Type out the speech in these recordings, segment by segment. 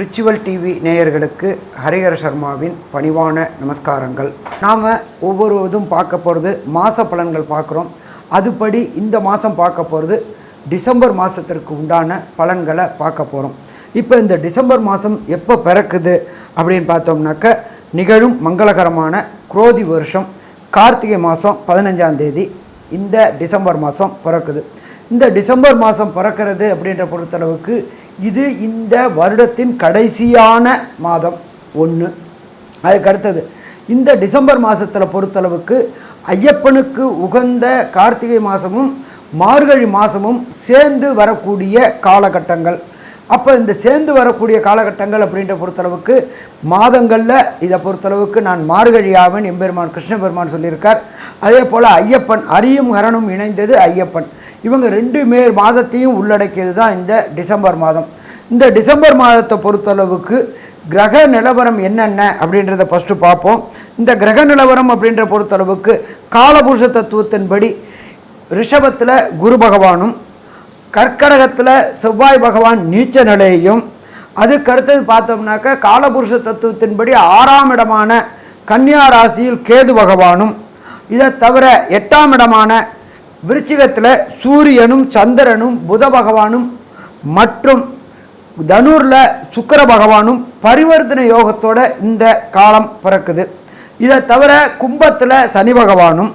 Ritual TV நேயர்களுக்கு ஹரிஹர சர்மாவின் பணிவான நமஸ்காரங்கள். நாம் ஒவ்வொருவதும் பார்க்க போகிறது மாத பலன்கள் பார்க்குறோம். அதுபடி இந்த மாதம் பார்க்க போகிறது டிசம்பர் மாதத்திற்கு உண்டான பலன்களை பார்க்க போகிறோம். இப்போ இந்த டிசம்பர் மாதம் எப்போ பிறக்குது அப்படின்னு பார்த்தோம்னாக்க, நிகழும் மங்களகரமான குரோதி வருஷம் கார்த்திகை மாதம் 15ஆம் தேதி இந்த டிசம்பர் மாதம் பிறக்குது. இந்த டிசம்பர் மாதம் பிறக்கிறது அப்படின்ற பொறுத்தளவுக்கு இது இந்த வருடத்தின் கடைசியான மாதம் ஒன்று. அதுக்கு அடுத்தது இந்த டிசம்பர் மாதத்தில் பொறுத்தளவுக்கு ஐயப்பனுக்கு உகந்த கார்த்திகை மாதமும் மார்கழி மாதமும் சேர்ந்து வரக்கூடிய காலகட்டங்கள். அப்போ இந்த சேர்ந்து வரக்கூடிய காலகட்டங்கள் அப்படின்ற பொறுத்தளவுக்கு மாதங்களில் இதை பொறுத்தளவுக்கு நான் மார்கழி ஆவன் எம்பெருமான் கிருஷ்ண பெருமான் சொல்லியிருக்கார். அதே போல் ஐயப்பன், அரியும் ஹரனும் இணைந்தது ஐயப்பன். இவங்க ரெண்டு மாதத்தையும் உள்ளடக்கியது தான் இந்த டிசம்பர் மாதம். இந்த டிசம்பர் மாதத்தை பொறுத்தளவுக்கு கிரக நிலவரம் என்னென்ன அப்படின்றத ஃபஸ்ட்டு பார்ப்போம். இந்த கிரக நிலவரம் அப்படின்ற பொறுத்தளவுக்கு காலபுருஷ தத்துவத்தின்படி ரிஷபத்தில் குரு பகவானும், கர்க்கடகத்தில் செவ்வாய் பகவான் நீச்ச நிலையையும், அதுக்கு அடுத்தது பார்த்தோம்னாக்க காலபுருஷ தத்துவத்தின்படி 6ஆம் இடமான கன்னியா ராசியில் கேது பகவானும், இதை தவிர 8ஆம் இடமான விருச்சிகத்தில் சூரியனும் சந்திரனும் புத பகவானும் மற்றும் தனுரில் சுக்கிர பகவானும் பரிவர்த்தனை யோகத்தோட இந்த காலம் பிறக்குது. இதை தவிர கும்பத்தில் சனி பகவானும்,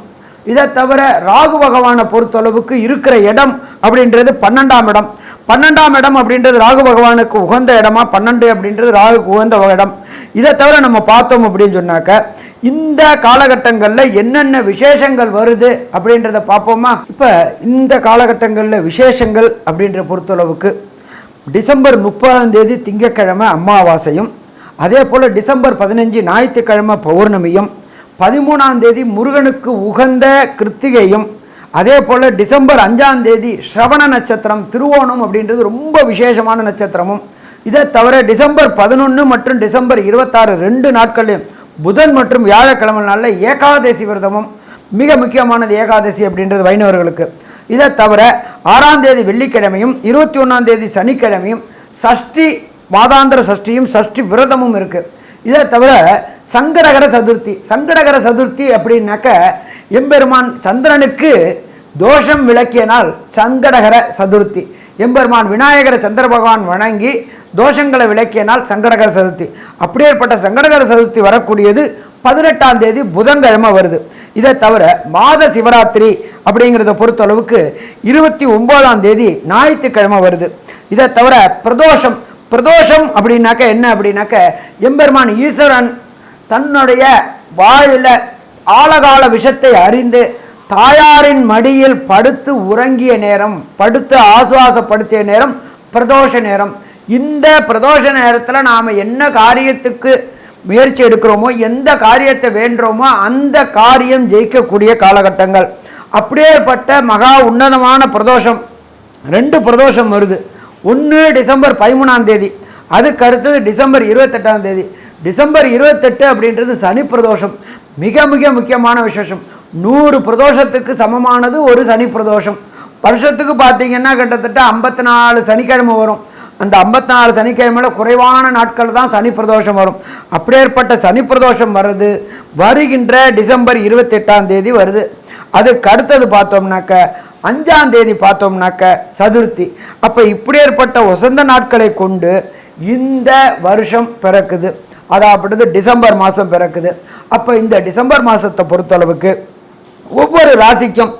இதை தவிர ராகு பகவானை பொறுத்தளவுக்கு இருக்கிற இடம் அப்படின்றது 12ஆம் இடம். 12ஆம் இடம் அப்படின்றது ராகு பகவானுக்கு உகந்த இடமா, 12 அப்படின்றது ராகுக்கு உகந்த இடம். இதை தவிர நம்ம பார்த்தோம் அப்படின்னு சொன்னாக்க, இந்த காலகட்டங்களில் என்னென்ன விசேஷங்கள் வருது அப்படின்றத பார்ப்போமா. இப்போ இந்த காலகட்டங்களில் விசேஷங்கள் அப்படின்ற பொறுத்தளவுக்கு டிசம்பர் 30ஆம் தேதி திங்கட்கிழமை அமாவாசையும், அதே போல் டிசம்பர் 15 ஞாயிற்றுக்கிழமை பௌர்ணமியும், 13ஆம் தேதி முருகனுக்கு உகந்த கிருத்திகையும், அதே போல் டிசம்பர் 5ஆம் தேதி ஸ்ரவண நட்சத்திரம் திருவோணம் அப்படின்றது ரொம்ப விசேஷமான நட்சத்திரமும், இதை தவிர டிசம்பர் 11 மற்றும் டிசம்பர் 26 2 நாட்களையும் புதன் மற்றும் வியாழக்கிழமை நாளில் ஏகாதசி விரதமும் மிக முக்கியமானது. ஏகாதசி அப்படின்றது வைணவர்களுக்கு. இதை தவிர 6ஆம் தேதி வெள்ளிக்கிழமையும் 21ஆம் தேதி சனிக்கிழமையும் சஷ்டி மாதாந்திர சஷ்டியும் சஷ்டி விரதமும் இருக்குது. இதை தவிர சங்கடகர சதுர்த்தி. சங்கடகர சதுர்த்தி அப்படின்னாக்க எம்பெருமான் சந்திரனுக்கு தோஷம் விளக்கிய நாள் சங்கடகர சதுர்த்தி. எம்பெருமான் விநாயகர சந்திர பகவான் வணங்கி தோஷங்களை விளக்கிய நாள் சங்கடகர சதுர்த்தி. அப்படியேற்பட்ட சங்கடகர சதுர்த்தி வரக்கூடியது 18ஆம் தேதி புதன்கிழமை வருது. இதை தவிர மாத சிவராத்திரி அப்படிங்கிறத பொறுத்தளவுக்கு 29ஆம் தேதி ஞாயிற்றுக்கிழமை வருது. இதை தவிர பிரதோஷம். பிரதோஷம் அப்படின்னாக்க என்ன அப்படின்னாக்க, எம்பெருமான் ஈஸ்வரன் தன்னுடைய வாயில ஆழகால விஷத்தை அறிந்து தாயாரின் மடியில் படுத்து உறங்கிய நேரம், படுத்து ஆசுவாசப்படுத்திய நேரம் பிரதோஷ நேரம். இந்த பிரதோஷ நேரத்தில் நாம் என்ன காரியத்துக்கு முயற்சி எடுக்கிறோமோ, எந்த காரியத்தை வேண்டுறோமோ அந்த காரியம் ஜெயிக்கக்கூடிய காலகட்டங்கள். அப்படியேப்பட்ட மகா உன்னதமான பிரதோஷம் 2 பிரதோஷம் வருது. ஒன்று டிசம்பர் 13ஆம் தேதி, அதுக்கு அடுத்தது டிசம்பர் 28ஆம் தேதி. டிசம்பர் 28 அப்படின்றது சனி பிரதோஷம். மிக மிக முக்கியமான விசேஷம். 100 பிரதோஷத்துக்கு சமமானது ஒரு சனி பிரதோஷம். வருஷத்துக்கு பார்த்தீங்கன்னா கிட்டத்தட்ட 54 சனிக்கிழமை வரும். அந்த 54 சனிக்கிழமையில் குறைவான நாட்கள் தான் சனி பிரதோஷம் வரும். அப்படியேற்பட்ட சனி பிரதோஷம் வருது வருகின்ற டிசம்பர் 28ஆம் தேதி வருது. அதுக்கு அடுத்தது பார்த்தோம்னாக்க 5ஆம் தேதி பார்த்தோம்னாக்க சதுர்த்தி. அப்போ இப்படி ஏற்பட்ட உசந்த நாட்களை கொண்டு இந்த வருஷம் பிறக்குது. அதாவது டிசம்பர் மாதம் பிறக்குது. அப்போ இந்த டிசம்பர் மாதத்தை பொறுத்தளவுக்கு ஒவ்வொரு ராசிக்கும்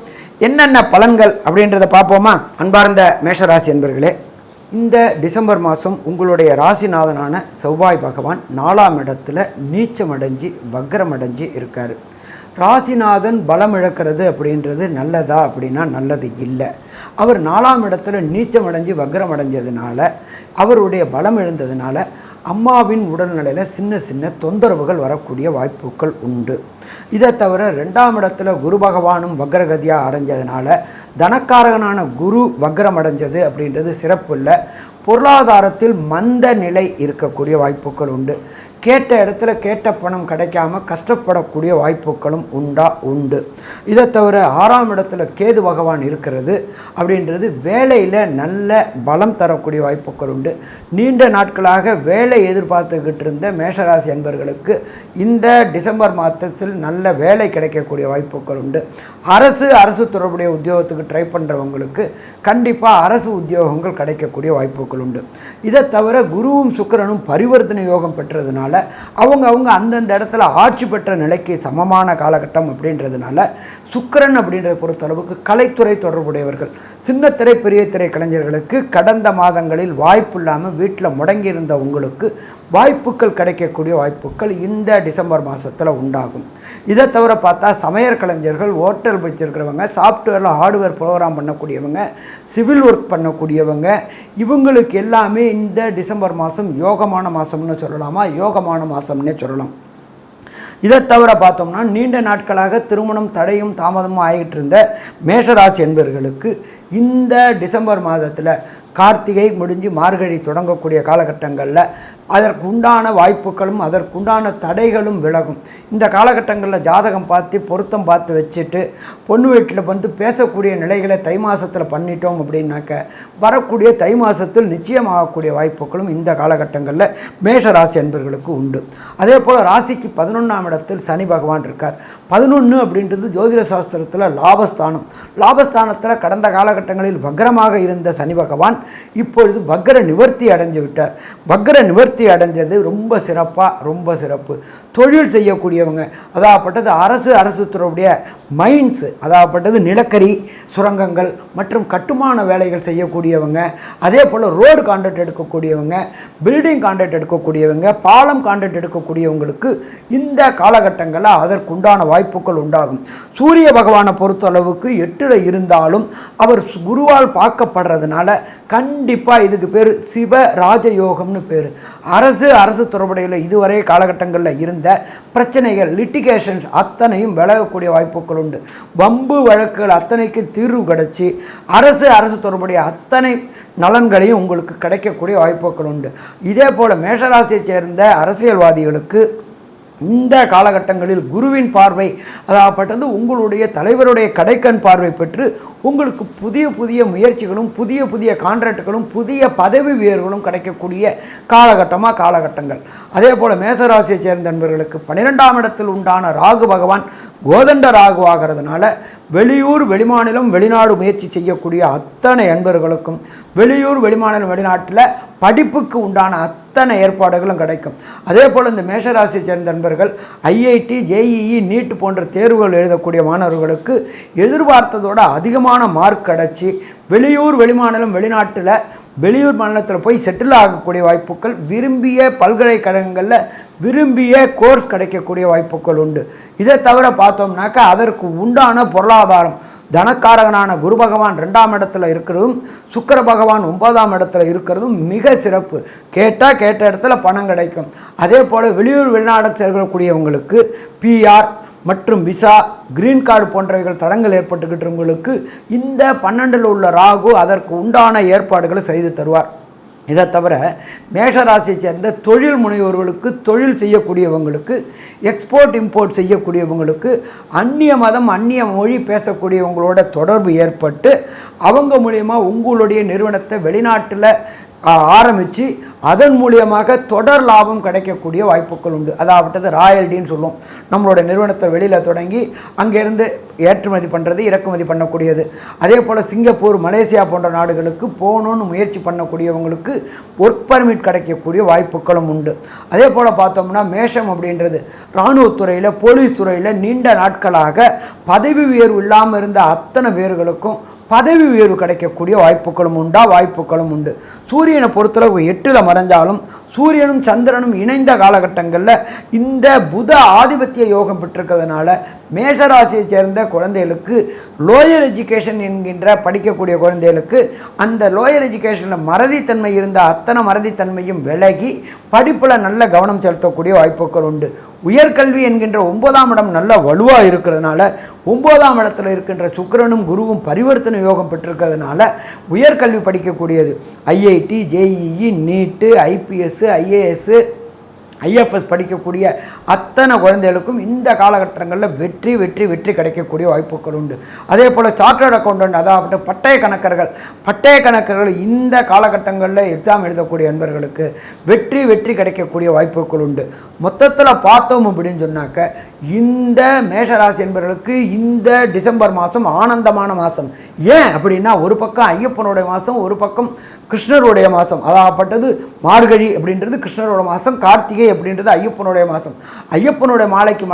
என்னென்ன பலன்கள் அப்படின்றத பார்ப்போமா. அன்பார்ந்த மேஷராசி என்பர்களே, இந்த டிசம்பர் மாதம் உங்களுடைய ராசிநாதனான செவ்வாய் பகவான் 4ஆம் இடத்துல நீச்சமடைஞ்சு வக்ரமடைஞ்சு இருக்கார். ராசிநாதன் பலம் இழக்கிறது அப்படின்றது நல்லதா அப்படின்னா நல்லது இல்லை. அவர் 4ஆம் இடத்துல நீச்சமடைஞ்சு வக்ரமடைஞ்சதுனால, அவருடைய பலம் இழந்ததுனால அம்மாவின் உடல்நிலையில் சின்ன சின்ன தொந்தரவுகள் வரக்கூடிய வாய்ப்புகள் உண்டு. இதை தவிர 2ஆம் இடத்துல குரு பகவானும் வக்ரகதியாக அடைஞ்சதுனால தனக்காரகனான குரு வக்ரம் அடைஞ்சது அப்படின்றது சிறப்பு இல்லை. பொருளாதாரத்தில் மந்த நிலை இருக்கக்கூடிய வாய்ப்புகள் உண்டு. கேட்ட இடத்துல கேட்ட பணம் கிடைக்காம கஷ்டப்படக்கூடிய வாய்ப்புகளும் உண்டு. இதை தவிர 6ஆம் இடத்துல கேது பகவான் இருக்கிறது அப்படின்றது வேலையில் நல்ல பலம் தரக்கூடிய வாய்ப்புகள் உண்டு. நீண்ட நாட்களாக வேலை எதிர்பார்த்துக்கிட்டு இருந்த மேஷராசி என்பவர்களுக்கு இந்த டிசம்பர் மாதத்தில் நல்ல வேலை கிடைக்கக்கூடிய வாய்ப்புகள் உண்டு. அரசு தொடர்புடைய உத்தியோகத்துக்கு ட்ரை பண்ணுறவங்களுக்கு கண்டிப்பாக அரசு உத்தியோகங்கள் கிடைக்கக்கூடிய வாய்ப்புகள் உண்டு. இதை தவிர குருவும் சுக்கிரனும் பரிவர்த்தனை யோகம் பெற்றதுனால அவங்க அந்தந்த இடத்துல ஆட்சி பெற்ற நிலைக்கு சமமான காலகட்டம் அப்படின்றதுனால சுக்கிரன் அப்படின்றத பொறுத்தளவுக்கு கலைத்துறை தொடர்புடையவர்கள், சின்னத்திரை பெரிய திரை கலைஞர்களுக்கு கடந்த மாதங்களில் வாய்ப்பு இல்லாமல் வீட்டில் முடங்கியிருந்த உங்களுக்கு வாய்ப்புகள் கிடைக்கக்கூடிய வாய்ப்புகள் இந்த டிசம்பர் மாதத்தில் உண்டாகும். இதை தவிர பார்த்தா சமையல் கலைஞர்கள், ஹோட்டல் வச்சுருக்கிறவங்க, சாஃப்ட்வேரில் ஹார்ட்வேர் ப்ரோக்ராம் பண்ணக்கூடியவங்க, சிவில் ஒர்க் பண்ணக்கூடியவங்க, இவங்களுக்கு எல்லாமே இந்த டிசம்பர் மாதம் யோகமான மாதம்னு சொல்லலாமா, யோகமான மாதம்னே சொல்லலாம். இதை தவிர பார்த்தோம்னா நீண்ட நாட்களாக திருமணம் தடையும் தாமதமும் ஆகிட்டு இருந்த மேஷராசி என்பவர்களுக்கு இந்த டிசம்பர் மாதத்தில் கார்த்திகை முடிஞ்சு மார்கழி தொடங்கக்கூடிய காலகட்டங்களில் அதற்கு உண்டான வாய்ப்புகளும் அதற்குண்டான தடைகளும் விலகும். இந்த காலகட்டங்களில் ஜாதகம் பார்த்து பொருத்தம் பார்த்து வச்சுட்டு பொண்ணு வீட்டில் வந்து பேசக்கூடிய நிலைகளை தை மாதத்தில் பண்ணிட்டோம் அப்படின்னாக்க வரக்கூடிய தை மாதத்தில் நிச்சயமாகக்கூடிய வாய்ப்புகளும் இந்த காலகட்டங்களில் மேஷராசி என்பவர்களுக்கு உண்டு. அதே போல் ராசிக்கு 11ஆம் இடத்தில் சனி பகவான் இருக்கார். 11 அப்படின்றது ஜோதிட சாஸ்திரத்தில் லாபஸ்தானத்தில் கடந்த காலகட்டங்களில் வக்ரமாக இருந்த சனி பகவான் இப்பொழுது வக்ர நிவர்த்தி அடைஞ்சு விட்டார். வக்ர நிவர்த்தி அடைஞ்சது ரொம்ப சிறப்பு. தொழில் செய்யக்கூடியவங்க, அதாகப்பட்டது அரசு துறையுடைய மைன்ஸ், அதாகப்பட்டது நிலக்கரி சுரங்கங்கள் மற்றும் கட்டுமான வேலைகள் செய்யக்கூடியவங்க, அதே போல் ரோடு கான்ட்ராக்ட் எடுக்கக்கூடியவங்க, பில்டிங் கான்ட்ராக்ட் எடுக்கக்கூடியவங்க, பாலம் கான்ட்ராக்ட் எடுக்கக்கூடியவங்களுக்கு இந்த காலகட்டங்களில் அதற்குண்டான வாய்ப்புகள் உண்டாகும். சூரிய பகவானை பொறுத்தளவுக்கு 8ல் இருந்தாலும் அவர் குருவால் பார்க்கப்படுறதுனால கண்டிப்பாக இதுக்கு பேர் சிவ ராஜயோகம்னு பேர். அரசு தொடர்புடையில் இதுவரை காலகட்டங்களில் இருந்த பிரச்சனைகள், லிட்டிகேஷன்ஸ் அத்தனையும் விலகக்கூடிய வாய்ப்புகள் உண்டு. வம்பு வழக்குகள் அத்தனைக்கு தீர்வு கிடைச்சி அரசு தொடர்புடைய அத்தனை நலன்களையும் உங்களுக்கு கிடைக்கக்கூடிய வாய்ப்புகள் உண்டு. இதே போல் மேஷராசியை சேர்ந்த அரசியல்வாதிகளுக்கு இந்த காலகட்டங்களில் குருவின் பார்வை, அதாகப்பட்டது உங்களுடைய தலைவருடைய கடைக்கண் பார்வை பெற்று உங்களுக்கு புதிய முயற்சிகளும் புதிய கான்ட்ராக்டுகளும் புதிய பதவி உயர்வுகளும் கிடைக்கக்கூடிய காலகட்டங்கள். அதே போல் மேசராசியை சேர்ந்த நண்பர்களுக்கு 12ஆம் இடத்தில் உண்டான ராகு பகவான் கோதண்ட ராகு ஆகிறதுனால வெளியூர் வெளிமாநிலம் வெளிநாடு முயற்சி செய்யக்கூடிய அத்தனை அன்பர்களுக்கும் வெளியூர் வெளிமாநிலம் வெளிநாட்டில் படிப்புக்கு உண்டான அத்தனை ஏற்பாடுகளும் கிடைக்கும். அதே போல் இந்த மேஷராசியை சேர்ந்த நண்பர்கள் ஐஐடி, ஜேஇஇ, நீட் போன்ற தேர்வுகள் எழுதக்கூடிய மாணவர்களுக்கு எதிர்பார்த்ததோட அதிகமான மார்க் கிடச்சி வெளியூர் வெளிமாநிலம் வெளியூர் மாநிலத்தில் போய் செட்டில் ஆகக்கூடிய வாய்ப்புகள், விரும்பிய பல்கலைக்கழகங்களில் விரும்பிய கோர்ஸ் கிடைக்கக்கூடிய வாய்ப்புகள் உண்டு. இதை தவிர பார்த்தோம்னாக்கா அதற்கு உண்டான பொருளாதாரம், தனக்காரகனான குரு பகவான் 2ஆம் இடத்துல இருக்கிறதும் சுக்கிர பகவான் 9ஆம் இடத்துல இருக்கிறதும் மிக சிறப்பு. கேட்ட இடத்துல பணம் கிடைக்கும். அதே போல் வெளியூர் வெளிநாடு செல்லக்கூடியவங்களுக்கு பிஆர் மற்றும் விசா, கிரீன் கார்டு போன்றவைகள் தடங்கள் ஏற்பட்டுக்கிட்டவங்களுக்கு இந்த 12ல் உள்ள ராகு அதற்கு உண்டான ஏற்பாடுகளை செய்து தருவார். இதை தவிர மேஷராசியை சேர்ந்த தொழில் முனைவோர்களுக்கு, தொழில் செய்யக்கூடியவங்களுக்கு, எக்ஸ்போர்ட் இம்போர்ட் செய்யக்கூடியவங்களுக்கு, அந்நிய மதம் அந்நிய மொழி பேசக்கூடியவங்களோட தொடர்பு ஏற்பட்டு அவங்க மூலயமா உங்களுடைய நிறுவனத்தை வெளிநாட்டில் ஆரம்பித்து அதன் மூலியமாக தொடர் லாபம் கிடைக்கக்கூடிய வாய்ப்புகள் உண்டு. அதாவது ராயல்டின்னு சொல்லுவோம். நம்மளோட நிறுவனத்தை வெளியில் தொடங்கி அங்கேருந்து ஏற்றுமதி பண்ணுறது, இறக்குமதி பண்ணக்கூடியது. அதே போல் சிங்கப்பூர், மலேசியா போன்ற நாடுகளுக்கு போகணுன்னு முயற்சி பண்ணக்கூடியவங்களுக்கு ஒர்க் பர்மிட் கிடைக்கக்கூடிய வாய்ப்புகளும் உண்டு. அதே போல் பார்த்தோம்னா மேஷம் அப்படின்றது இராணுவத்துறையில், போலீஸ் துறையில் நீண்ட நாட்களாக பதவி உயர்வு இல்லாமல் இருந்த அத்தனை பேர்களுக்கும் பதவி உயர்வு கிடைக்கக்கூடிய வாய்ப்புகளும் உண்டு. சூரியனை பொறுத்தளவு 8ல் மறைஞ்சாலும் சூரியனும் சந்திரனும் இணைந்த காலகட்டங்களில் இந்த புத ஆதிபத்திய யோகம் பெற்றிருக்கிறதுனால மேஷராசியை சேர்ந்த குழந்தைகளுக்கு லோயர் எஜுகேஷன் என்கின்ற படிக்கக்கூடிய குழந்தைகளுக்கு அந்த லோயர் எஜுகேஷனில் மறதித்தன்மை இருந்த அத்தனை மறதித்தன்மையும் விலகி படிப்பில் நல்ல கவனம் செலுத்தக்கூடிய வாய்ப்புகள் உண்டு. உயர்கல்வி என்கின்ற 9ஆம் இடம் நல்ல வலுவாக இருக்கிறதுனால 9ஆம் இடத்துல இருக்கின்ற சுக்கிரனும் குருவும் பரிவர்த்தனை யோகம் பெற்றிருக்கிறதுனால உயர்கல்வி படிக்கக்கூடியது ஐஐடி, ஜேஇஇ, நீட்டு, ஐபிஎஸ், ஐஏஎஸ், ஐஎஃப்எஸ் படிக்கக்கூடிய அத்தனை குழந்தைகளுக்கும் இந்த காலகட்டங்களில் வெற்றி வெற்றி வெற்றி கிடைக்கக்கூடிய வாய்ப்புகள் உண்டு. அதே போல் சார்ட்டர்ட் அக்கௌண்டன்ட், அதாவது பட்டய கணக்கர்கள் இந்த காலகட்டங்களில் எக்ஸாம் எழுதக்கூடிய நண்பர்களுக்கு வெற்றி வெற்றி கிடைக்கக்கூடிய வாய்ப்புகள் உண்டு. மொத்தத்தில் பார்த்தோம் அப்படின்னு சொன்னாக்க இந்த மேஷராசி என்பவர்களுக்கு இந்த டிசம்பர் மாதம் ஆனந்தமான மாதம். ஏன் அப்படின்னா, ஒரு பக்கம் ஐயப்பனுடைய மாதம், ஒரு பக்கம் கிருஷ்ணருடைய மாதம். அதாகப்பட்டது மார்கழி அப்படின்றது கிருஷ்ணரோட மாதம், கார்த்திகை அப்படின்றது ஐயப்பனுடைய மாதம். ஐயப்பனுடைய மாலைக்கு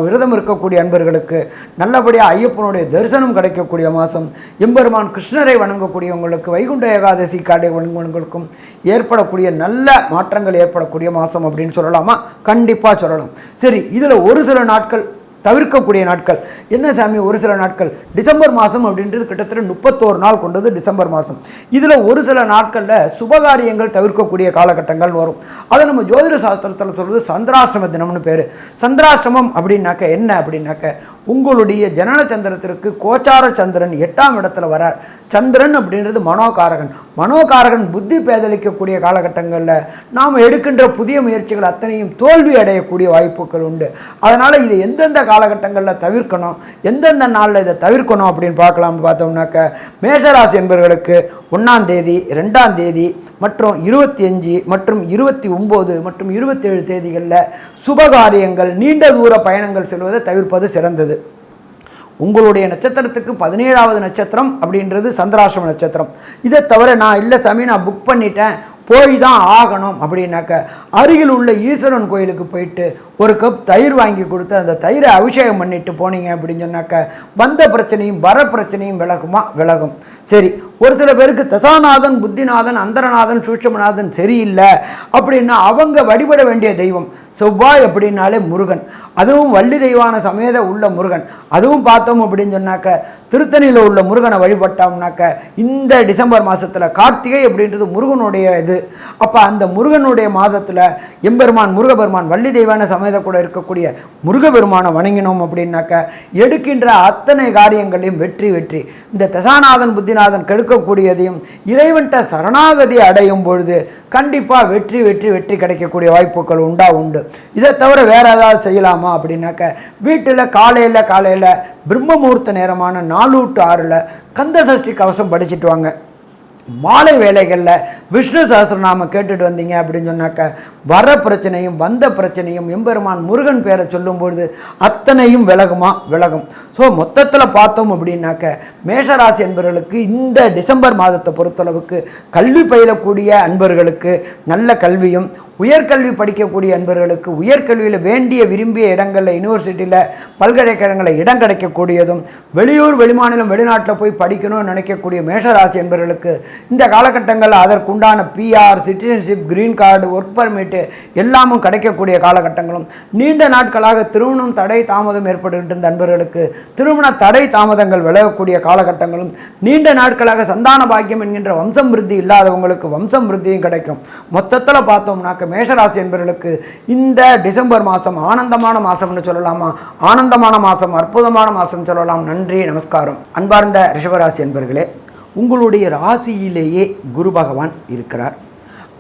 விரதம் இருக்கக்கூடிய அன்பர்களுக்கு நல்லபடியாக ஐயப்பனுடைய தரிசனம் கிடைக்கக்கூடிய மாதம். எம்பெருமான் கிருஷ்ணரை வணங்கக்கூடியவங்களுக்கு வைகுண்ட ஏகாதசி காடை வணங்குவவங்களுக்கும் ஏற்படக்கூடிய நல்ல மாற்றங்கள் ஏற்படக்கூடிய மாதம் அப்படின்னு சொல்லலாமா? கண்டிப்பாக சொல்லலாம். சரி, இதில் ஒரு சில நாட்கள் தவிர்க்கக்கூடிய நாட்கள் என்ன சாமி? ஒரு சில நாட்கள் டிசம்பர் மாதம் அப்படின்றது கிட்டத்தட்ட 31 நாள் கொண்டது டிசம்பர் மாதம். இதில் ஒரு சில நாட்களில் சுபகாரியங்கள் தவிர்க்கக்கூடிய காலகட்டங்கள் வரும். அதை நம்ம ஜோதிட சாஸ்திரத்தில் சொல்வது சந்திராஷ்டம தினம்னு பேர். சந்திராஷ்டமம் அப்படின்னாக்க என்ன அப்படின்னாக்க, உங்களுடைய ஜனன சந்திரத்திற்கு கோச்சார சந்திரன் 8ஆம் இடத்துல வரார். சந்திரன் அப்படின்றது மனோகாரகன் புத்தி பேதலிக்கக்கூடிய காலகட்டங்களில் நாம் எடுக்கின்ற புதிய முயற்சிகள் அத்தனையும் தோல்வி அடையக்கூடிய வாய்ப்புகள் உண்டு. அதனால் இது எந்தெந்த காலகட்டங்களில் தவிர்க்கணும், எந்தெந்த நாளில் இதை தவிர்க்கணும் அப்படின்னு பார்த்தோம்னாக்க, மேஷராசி என்பவர்களுக்கு 1ஆம் தேதி, 2ஆம் தேதி மற்றும் 25 மற்றும் 29 மற்றும் 27 தேதிகளில் சுபகாரியங்கள், நீண்ட தூர பயணங்கள் செல்வதை தவிர்ப்பது சிறந்தது. உங்களுடைய நட்சத்திரத்துக்கு 17வது நட்சத்திரம் அப்படின்றது சந்திராஷ்டம நட்சத்திரம். இதை தவிர நான் இல்லை சாமி நான் புக் பண்ணிட்டேன் போய் தான் ஆகணும் அப்படின்னாக்க, அருகில் உள்ள ஈஸ்வரன் கோயிலுக்கு போயிட்டு ஒரு கப் தயிர் வாங்கி கொடுத்து அந்த தயிரை அபிஷேகம் பண்ணிட்டு போனீங்க அப்படின்னு சொன்னாக்க வந்த பிரச்சனையும் வர பிரச்சனையும் விலகும். சரி, ஒரு சில பேருக்கு தசாநாதன், புத்திநாதன், அந்தரநாதன், சூட்சமநாதன் சரியில்லை அப்படின்னா அவங்க வழிபட வேண்டிய தெய்வம் செவ்வாய் அப்படின்னாலே முருகன், அதுவும் வள்ளி தெய்வான சமேத உள்ள முருகன். அதுவும் பார்த்தோம் அப்படின்னு சொன்னாக்க திருத்தணியில் உள்ள முருகனை வழிபட்டோம்னாக்க இந்த டிசம்பர் மாதத்தில் கார்த்திகை அப்படின்றது முருகனுடைய இது. அப்போ அந்த முருகனுடைய மாதத்தில் முருகபெருமான் வள்ளி தெய்வான சமேத கூட இருக்கக்கூடிய முருகபெருமானை வணங்கினோம் அப்படின்னாக்க எடுக்கின்ற அத்தனை காரியங்களையும் வெற்றி. இந்த தசாநாதன் புத்திநாதன் கெடுக்கக்கூடியதையும் இறைவன்ட்ட சரணாகதி அடையும் பொழுது கண்டிப்பாக வெற்றி கிடைக்கக்கூடிய வாய்ப்புகள் உண்டு. இதை தவிர வேறு ஏதாவது செய்யலாமா அப்படின்னாக்க, வீட்டில் காலையில் பிரம்ம முகூர்த்த நேரமான 4 to 6 கந்த சஷ்டி கவசம் படிச்சுட்டு வாங்க. மாலை வேளைகளில் விஷ்ணு சஹஸ்ரநாமம் கேட்டுட்டு வந்தீங்க அப்படின்னு சொன்னாக்க வர பிரச்சனையும் வந்த பிரச்சனையும் எம்பெருமான் முருகன் பேரை சொல்லும்பொழுது அத்தனையும் விலகும். ஸோ மொத்தத்தில் பார்த்தோம் அப்படின்னாக்க மேஷராசி அன்பர்களுக்கு இந்த டிசம்பர் மாதத்தை பொறுத்தளவுக்கு கல்வி பயிலக்கூடிய அன்பர்களுக்கு நல்ல கல்வியும், உயர்கல்வி படிக்கக்கூடிய அன்பர்களுக்கு உயர்கல்வியில் வேண்டிய விரும்பிய இடங்களில் யூனிவர்சிட்டியில் பல்கலைக்கழகங்களில் இடம் கிடைக்கக்கூடியதும், வெளியூர் வெளிமாநிலம் வெளிநாட்டில் போய் படிக்கணும்னு நினைக்கக்கூடிய மேஷராசி அன்பர்களுக்கு இந்த காலகட்டங்களில் அதற்குண்டான PR, citizenship, green card, work permit எல்லாமும் கிடைக்கக்கூடிய காலகட்டங்களும், நீண்ட நாட்களாக திருமணம் தடை தாமதம் ஏற்பட்டுகிட்டு இருந்த அன்பர்களுக்கு திருமண தடை தாமதங்கள் விலகக்கூடிய காலகட்டங்களும், நீண்ட நாட்களாக சந்தான பாக்கியம் என்கின்ற வம்சம் விருத்தி இல்லாதவங்களுக்கு வம்சம் விருத்தியும் கிடைக்கும். மொத்தத்தில் பார்த்தோம்னாக்க மேஷராசி என்பவர்களுக்கு இந்த டிசம்பர் மாதம் ஆனந்தமான மாதம்னு சொல்லலாமா? ஆனந்தமான மாதம், அற்புதமான மாதம் சொல்லலாம். நன்றி, நமஸ்காரம். அன்பார்ந்த ரிஷபராசி என்பவர்களே, உங்களுடைய ராசியிலேயே குரு பகவான் இருக்கிறார்.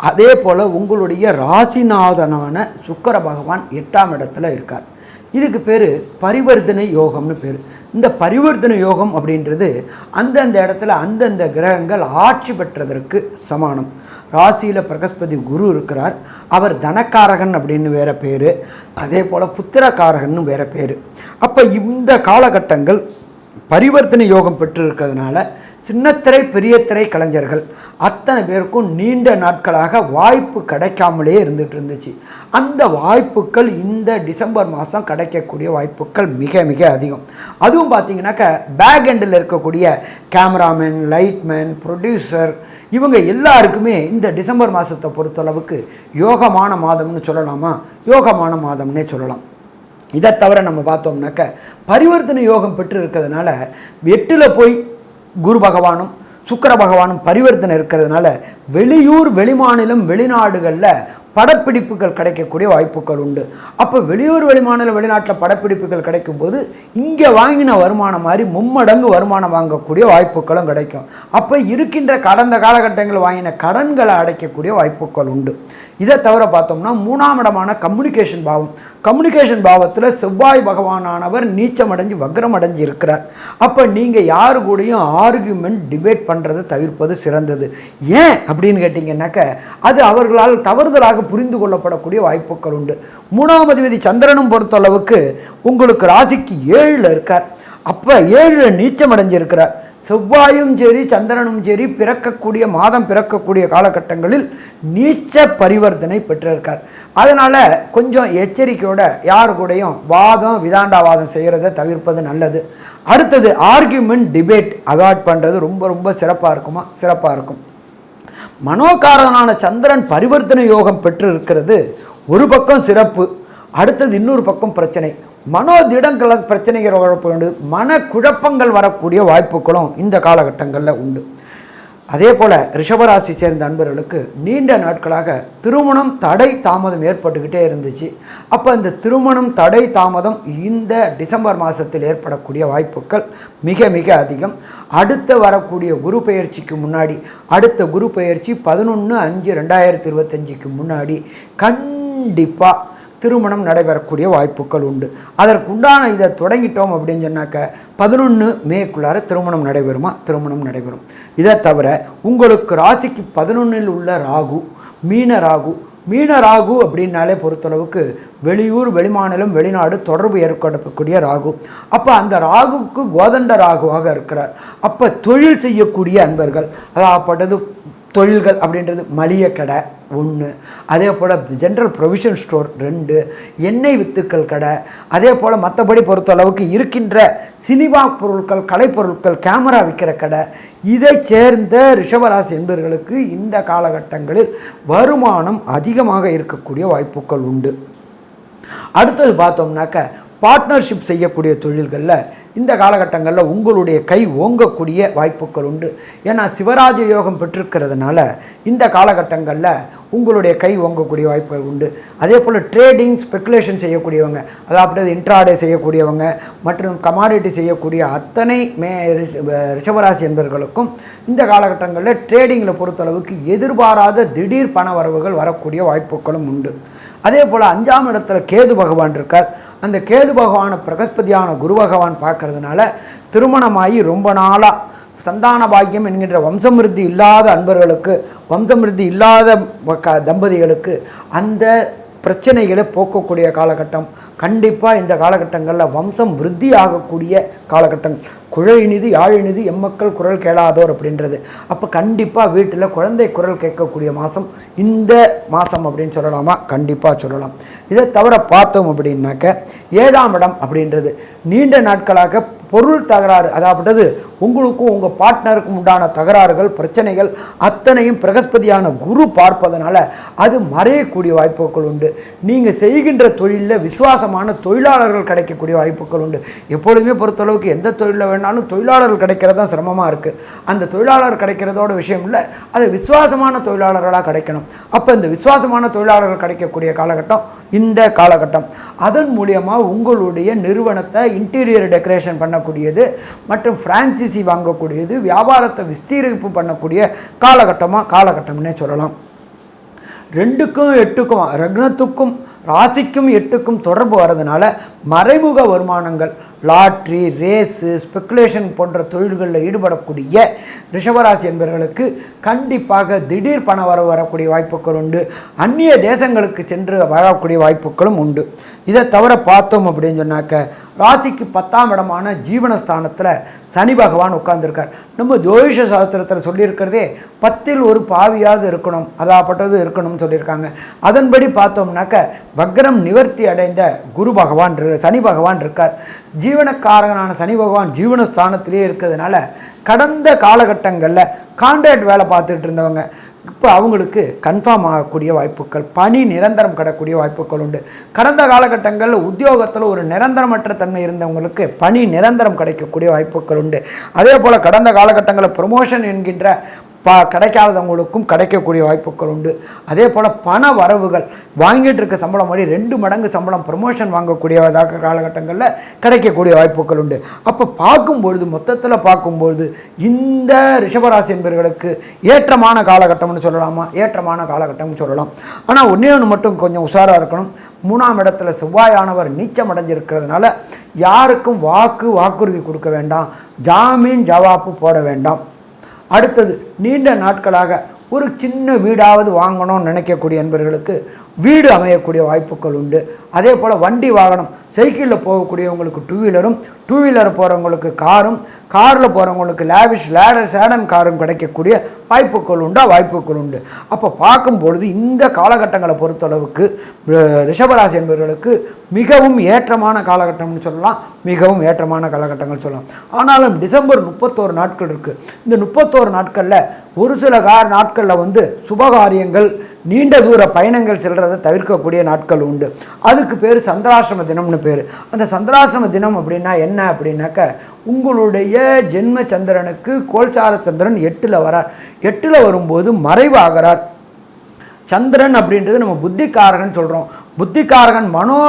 அதே போல் உங்களுடைய ராசிநாதனான சுக்கிர பகவான் 8ஆம் இடத்துல இருக்கார். இதுக்கு பேர் பரிவர்த்தனை யோகம்னு பேர். இந்த பரிவர்த்தனை யோகம் அப்படின்றது அந்தந்த இடத்துல அந்தந்த கிரகங்கள் ஆட்சி பெற்றதற்கு சமானம். ராசியில் பிரகஸ்பதி குரு இருக்கிறார். அவர் தனக்காரகன் அப்படின்னு வேறு பேர், அதே போல் புத்திரக்காரகன்னு வேறு பேர். அப்போ இந்த காலகட்டங்கள் பரிவர்த்தனை யோகம் பெற்றிருக்கிறதுனால சின்னத்திரை பெரிய திரை கலைஞர்கள் அத்தனை பேருக்கும் நீண்ட நாட்களாக வாய்ப்பு கிடைக்காமலே இருந்துச்சு. அந்த வாய்ப்புகள் இந்த டிசம்பர் மாதம் கிடைக்கக்கூடிய வாய்ப்புகள் மிக அதிகம். அதுவும் பார்த்தீங்கன்னாக்க பேக் எண்டில் இருக்கக்கூடிய கேமராமேன், லைட்மேன், ப்ரொடியூசர் இவங்க எல்லாருக்குமே இந்த டிசம்பர் மாதத்தை பொறுத்தளவுக்கு யோகமான மாதம்னு சொல்லலாமா? யோகமான மாதம்னே சொல்லலாம். இதை தவிர நம்ம பார்த்தோம்னாக்க பரிவர்த்தனை யோகம் பெற்று இருக்கிறதுனால 8ல் போய் குரு பகவானும் சுக்கிர பகவானும் பரிவர்த்தனை இருக்கிறதுனால வெளியூர் வெளிமாநிலம் வெளிநாடுகளில் படப்பிடிப்புகள் கிடைக்கக்கூடிய வாய்ப்புகள் உண்டு. அப்போ வெளியூர் வெளிமாநில வெளிநாட்டில் படப்பிடிப்புகள் கிடைக்கும்போது இங்கே வாங்கின வருமானம் மாதிரி மும்மடங்கு வருமானம் வாங்கக்கூடிய வாய்ப்புகளும் கிடைக்கும். அப்போ இருக்கின்ற கடந்த காலகட்டங்களில் வாங்கின கடன்களை அடைக்கக்கூடிய வாய்ப்புகள் உண்டு. இதை தவிர பார்த்தோம்னா 3ஆம் இடமான கம்யூனிகேஷன் பாவம், கம்யூனிகேஷன் பாவத்தில் செவ்வாய் பகவானானவர் நீச்சமடைஞ்சு வக்ரமடைஞ்சு இருக்கிறார். அப்போ நீங்கள் யாரு கூடயும் ஆர்கியூமெண்ட் டிபேட் பண்ணுறதை தவிர்ப்பது சிறந்தது. ஏன் அப்படின்னு கேட்டிங்கன்னாக்க அது அவர்களால் தவறுதலாக புரிந்து கொள்ளப்படக்கூடிய வாய்ப்புகள் உண்டு. 3ஆம் அதிபதி சந்திரனும் பொறுத்தளவுக்கு உங்களுக்கு ராசிக்கு 7ல் இருக்கார். அப்போ 7ல் நீச்சமடைஞ்சிருக்கிறார். செவ்வாயும் சரி சந்திரனும் சரி பிறக்கக்கூடிய மாதம் பிறக்கக்கூடிய காலகட்டங்களில் நீச்ச பரிவர்த்தனை பெற்றிருக்கார். அதனால் கொஞ்சம் எச்சரிக்கையோட யாரு கூடயும் வாதம் விதாண்டாவாதம் செய்கிறத தவிர்ப்பது நல்லது. அடுத்தது ஆர்கியூமெண்ட் டிபேட் அவாய்ட் பண்ணுறது ரொம்ப ரொம்ப சிறப்பாக இருக்குமா? சிறப்பாக இருக்கும். மனோகாரகனான சந்திரன் பரிவர்த்தனை யோகம் பெற்று இருக்கிறது ஒரு பக்கம் சிறப்பு, அடுத்தது இன்னொரு பக்கம் பிரச்சனை. மனோதிடங்கள பிரச்சனைகள் உண்டு, மனக்குழப்பங்கள் வரக்கூடிய வாய்ப்புகளும் இந்த காலகட்டங்களில் உண்டு. அதே போல் ரிஷபராசி சேர்ந்த அன்பர்களுக்கு நீண்ட நாட்களாக திருமணம் தடை தாமதம் ஏற்பட்டுக்கிட்டே இருந்துச்சு. அப்போ இந்த திருமணம் தடை தாமதம் இந்த டிசம்பர் மாதத்தில் ஏற்படக்கூடிய வாய்ப்புகள் மிக மிக அதிகம். அடுத்த வரக்கூடிய குரு பெயர்ச்சிக்கு முன்னாடி, அடுத்த குரு பெயர்ச்சி 11/5/2025க்கு முன்னாடி கண்டிப்பாக திருமணம் நடைபெறக்கூடிய வாய்ப்புகள் உண்டு. அதற்குண்டான இதை தொடங்கிட்டோம் அப்படின்னு சொன்னாக்க 11 மேக்குள்ளார திருமணம் நடைபெறுமா? திருமணம் நடைபெறும். இதை தவிர உங்களுக்கு ராசிக்கு 11ல் உள்ள ராகு, மீன ராகு அப்படின்னாலே பொறுத்தளவுக்கு வெளியூர் வெளிமாநிலம் வெளிநாடு தொடர்பு ஏற்படக்கூடிய ராகு. அப்போ அந்த ராகுவுக்கு கோதண்ட ராகுவாக இருக்கிறார். அப்போ தொழில் செய்யக்கூடிய அன்பர்கள், அதாவது தொழில்கள் அப்படின்றது மளிகை கடை 1, அதே போல் ஜென்ரல் ப்ரொவிஷன் ஸ்டோர் 2, எண்ணெய் வித்துக்கள் கடை, அதே போல் மற்றபடி பொறுத்தளவுக்கு இருக்கின்ற சினிமா பொருட்கள், கலைப்பொருட்கள், கேமரா விற்கிற கடை, இதை சேர்ந்த ரிஷபராசி என்பவர்களுக்கு இந்த காலகட்டங்களில் வருமானம் அதிகமாக இருக்கக்கூடிய வாய்ப்புகள் உண்டு. அடுத்தது பார்த்தோம்னாக்க பார்ட்னர்ஷிப் செய்யக்கூடிய தொழில்களில் இந்த காலகட்டங்களில் உங்களுடைய கை ஓங்கக்கூடிய வாய்ப்புகள் உண்டு. ஏன்னா சிவராஜ யோகம் பெற்றிருக்கிறதுனால இந்த காலகட்டங்களில் உங்களுடைய கை ஓங்கக்கூடிய வாய்ப்புகள் உண்டு. அதே போல் ட்ரேடிங் ஸ்பெக்குலேஷன் செய்யக்கூடியவங்க, அதாவது இன்ட்ராடே செய்யக்கூடியவங்க மற்றும் கமாடிட்டி செய்யக்கூடிய அத்தனை ரிஷபராசி என்பவர்களுக்கும் இந்த காலகட்டங்களில் ட்ரேடிங்கில் பொறுத்தளவுக்கு எதிர்பாராத திடீர் பண வரவுகள் வரக்கூடிய வாய்ப்புகளும் உண்டு. அதே போல் 5ஆம் இடத்துல கேது பகவான் இருக்கார். அந்த கேது பகவானை பிரகஸ்பதியான குரு பகவான் பார்க்கறதுனால திருமணமாகி ரொம்ப நாளாக சந்தான பாக்கியம் என்கின்ற வம்சமிருத்தி இல்லாத அன்பர்களுக்கு, வம்சமிருத்தி இல்லாத தம்பதிகளுக்கு அந்த பிரச்சனைகளை போக்கக்கூடிய காலகட்டம். கண்டிப்பாக இந்த காலகட்டங்களில் வம்சம் விருத்தி ஆகக்கூடிய காலகட்டம். குழலினிது யாழினிது எம்மக்கள் குரல் கேளாதோர் அப்படின்றது. அப்போ கண்டிப்பாக வீட்டில் குழந்தை குரல் கேட்கக்கூடிய மாதம் இந்த மாதம் அப்படின்னு சொல்லலாமா? கண்டிப்பாக சொல்லலாம். இதை தவிர பார்த்தோம் அப்படின்னாக்க 7ஆம் இடம் அப்படின்றது நீண்ட நாட்களாக பொருள் தகராறு, அதாவது உங்களுக்கும் உங்கள் பார்ட்னருக்கும் உண்டான தகராறுகள் பிரச்சனைகள் அத்தனையும் பிரகஸ்பதியான குரு பார்ப்பதனால அது மறையக்கூடிய வாய்ப்புகள் உண்டு. நீங்கள் செய்கின்ற தொழிலில் விசுவாசமான தொழிலாளர்கள் கிடைக்கக்கூடிய வாய்ப்புகள் உண்டு. எப்பொழுதுமே பொறுத்தளவுக்கு எந்த தொழிலில் வேணாலும் தொழிலாளர்கள் கிடைக்கிறது தான் சிரமமாக இருக்குது. அந்த தொழிலாளர் கிடைக்கிறதோட விஷயம் இல்லை, அது விசுவாசமான தொழிலாளர்களாக கிடைக்கணும். அப்போ இந்த விசுவாசமான தொழிலாளர்கள் கிடைக்கக்கூடிய காலகட்டம் இந்த காலகட்டம். அதன் மூலியமாக உங்களுடைய நிறுவனத்தை இன்டீரியர் டெக்கரேஷன் பண்ணக்கூடியது மற்றும் ஃப்ரான்ச்சைசி வாங்கக்கூடியது, வியாபாரத்தை விஸ்தீரிப்பு பண்ணக்கூடிய காலகட்டம்னே சொல்லலாம். 2க்கும் 8க்கும் லக்னத்துக்கும் ராசிக்கும் 8க்கும் தொடர்பு வர்றதுனால மறைமுக வருமானங்கள், லாட்ரி, ரேஸு, ஸ்பெக்குலேஷன் போன்ற தொழில்களில் ஈடுபடக்கூடிய ரிஷபராசி என்பவர்களுக்கு கண்டிப்பாக திடீர் பண வரக்கூடிய வாய்ப்புகள் உண்டு. அந்நிய தேசங்களுக்கு சென்று வரக்கூடிய வாய்ப்புகளும் உண்டு. இதை தவிர பார்த்தோம் அப்படின்னு சொன்னாக்க ராசிக்கு 10ஆம் இடமான ஜீவனஸ்தானத்தில் சனி பகவான் உட்கார்ந்துருக்கார். நம்ம ஜோதிஷ சாஸ்திரத்தில் சொல்லியிருக்கிறதே 10ல் ஒரு பாவியாவது இருக்கணும், அதாப்பட்டது இருக்கணும்னு சொல்லியிருக்காங்க. அதன்படி பார்த்தோம்னாக்க வக்ரம் நிவர்த்தி அடைந்த சனி பகவான் இருக்கார். ஜீவனக்காரகனான சனி பகவான் ஜீவனஸ்தானத்திலே இருக்கிறதுனால கடந்த காலகட்டங்களில் கான்ட்ராக்ட் வேலை பார்த்துட்டு இருந்தவங்க இப்போ அவங்களுக்கு கன்ஃபார்ம் ஆகக்கூடிய வாய்ப்புகள், பணி நிரந்தரம் கிடக்கூடிய வாய்ப்புகள் உண்டு. கடந்த காலகட்டங்களில் உத்தியோகத்தில் ஒரு நிரந்தரமற்ற தன்மை இருந்தவங்களுக்கு பணி நிரந்தரம் கிடைக்கக்கூடிய வாய்ப்புகள் உண்டு. அதே போல் கடந்த காலகட்டங்களில் ப்ரொமோஷன் என்கின்ற கிடைக்காதவங்களுக்கும் கிடைக்கக்கூடிய வாய்ப்புகள் உண்டு. அதே போல் பண வரவுகள் வாங்கிட்டு இருக்க சம்பளம் மாதிரி 2 மடங்கு சம்பளம் ப்ரமோஷன் வாங்கக்கூடியதாக காலகட்டங்களில் கிடைக்கக்கூடிய வாய்ப்புகள் உண்டு. அப்போ பார்க்கும்பொழுது மொத்தத்தில் பார்க்கும்பொழுது இந்த ரிஷபராசி என்பவர்களுக்கு ஏற்றமான காலகட்டம்னு சொல்லலாமா? ஏற்றமான காலகட்டம்னு சொல்லலாம். ஆனால் ஒன்றே ஒன்று மட்டும் கொஞ்சம் உஷாராக இருக்கணும். 3ஆம் இடத்துல செவ்வாயானவர் நீச்சம் அடைஞ்சிருக்கிறதுனால யாருக்கும் வாக்குறுதி கொடுக்க வேண்டாம், ஜாமீன் ஜவாப்பு போட வேண்டாம். அடுத்தது, நீண்ட நாட்களாக ஒரு சின்ன வீடாவது வாங்கணும்னு நினைக்கக்கூடிய என்பவர்களுக்கு வீடு அமையக்கூடிய வாய்ப்புகள் உண்டு. அதே போல் வண்டி வாகனம், சைக்கிளில் போகக்கூடியவங்களுக்கு 2 வீலரும், 2 வீலர் போகிறவங்களுக்கு காரும், காரில் போகிறவங்களுக்கு லேவிஷ் சேடன் காரும் கிடைக்கக்கூடிய வாய்ப்புகள் உண்டு. அப்போ பார்க்கும்பொழுது இந்த காலகட்டங்களை பொறுத்தளவுக்கு ரிஷபராசி என்பவர்களுக்கு மிகவும் ஏற்றமான காலகட்டம்னு சொல்லலாம், மிகவும் ஏற்றமான காலகட்டங்கள் சொல்லலாம். ஆனாலும் டிசம்பர் 31 நாட்கள் இருக்குது. இந்த 31 நாட்களில் ஒரு சில நாட்களில் சுபகாரியங்கள், நீண்ட தூர பயணங்கள் செல்றதை தவிர்க்கக்கூடிய நாட்கள் உண்டு. அதுக்கு பேர் சந்திராசிரம தினம்னு பேர். அந்த சந்திராசிரம தினம் அப்படின்னா என்ன அப்படின்னாக்க, உங்களுடைய ஜென்ம சந்திரனுக்கு கோல்சார சந்திரன் 8ல் வரார். 8ல் வரும்போது மறைவாகிறார். சந்திரன் அப்படின்றது நம்ம புத்திக்காரகன் சொல்கிறோம். புத்திக்காரகன் மனோ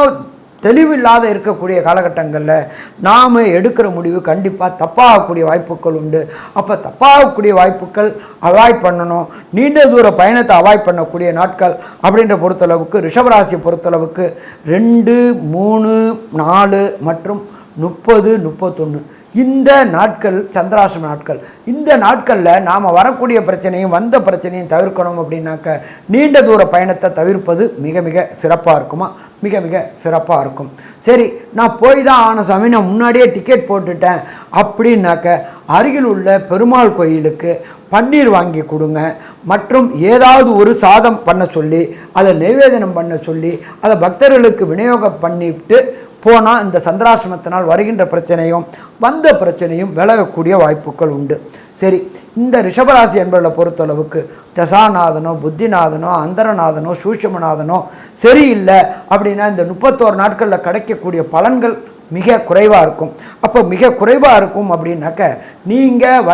தெளிவில்லாத இருக்கக்கூடிய காலகட்டங்களில் நாம் எடுக்கிற முடிவு கண்டிப்பாக தப்பாகக்கூடிய வாய்ப்புகள் உண்டு. அப்போ தப்பாகக்கூடிய வாய்ப்புகள் அவாய்ட் பண்ணணும். நீண்ட தூர பயணத்தை அவாய்ட் பண்ணக்கூடிய நாட்கள் அப்படின்ற பொறுத்தளவுக்கு ரிஷபராசியை பொறுத்தளவுக்கு 2, 3, 4 மற்றும் 30, 31 இந்த நாட்கள் சந்திராசிரம நாட்கள். இந்த நாட்களில் நாம் வரக்கூடிய பிரச்சனையும் வந்த பிரச்சனையும் தவிர்க்கணும் அப்படின்னாக்க நீண்ட தூர பயணத்தை தவிர்ப்பது மிக மிக சிறப்பாக இருக்குமா? மிக மிக சிறப்பாக இருக்கும். சரி, நான் போய் தான் ஆன சாமி, நான் முன்னாடியே டிக்கெட் போட்டுட்டேன் அப்படின்னாக்க அருகில் உள்ள பெருமாள் கோயிலுக்கு பன்னீர் வாங்கி கொடுங்க, மற்றும் ஏதாவது ஒரு சாதம் பண்ண சொல்லி அதை நைவேதனம் பண்ண சொல்லி அதை பக்தர்களுக்கு விநியோகம் பண்ணிவிட்டு போனால் இந்த சந்திராசிரமத்தினால் வருகின்ற பிரச்சனையும் வந்த பிரச்சனையும் விலகக்கூடிய வாய்ப்புகள் உண்டு. சரி, இந்த ரிஷபராசி என்பவர்களை பொறுத்தளவுக்கு தசாநாதனோ, புத்திநாதனோ, அந்தரநாதனோ, சூட்சுமநாதனோ சரியில்லை அப்படின்னா இந்த 31 நாட்களில் கிடைக்கக்கூடிய பலன்கள் மிக குறைவாக இருக்கும். அப்போ மிக குறைவாக இருக்கும் அப்படின்னாக்க நீங்கள்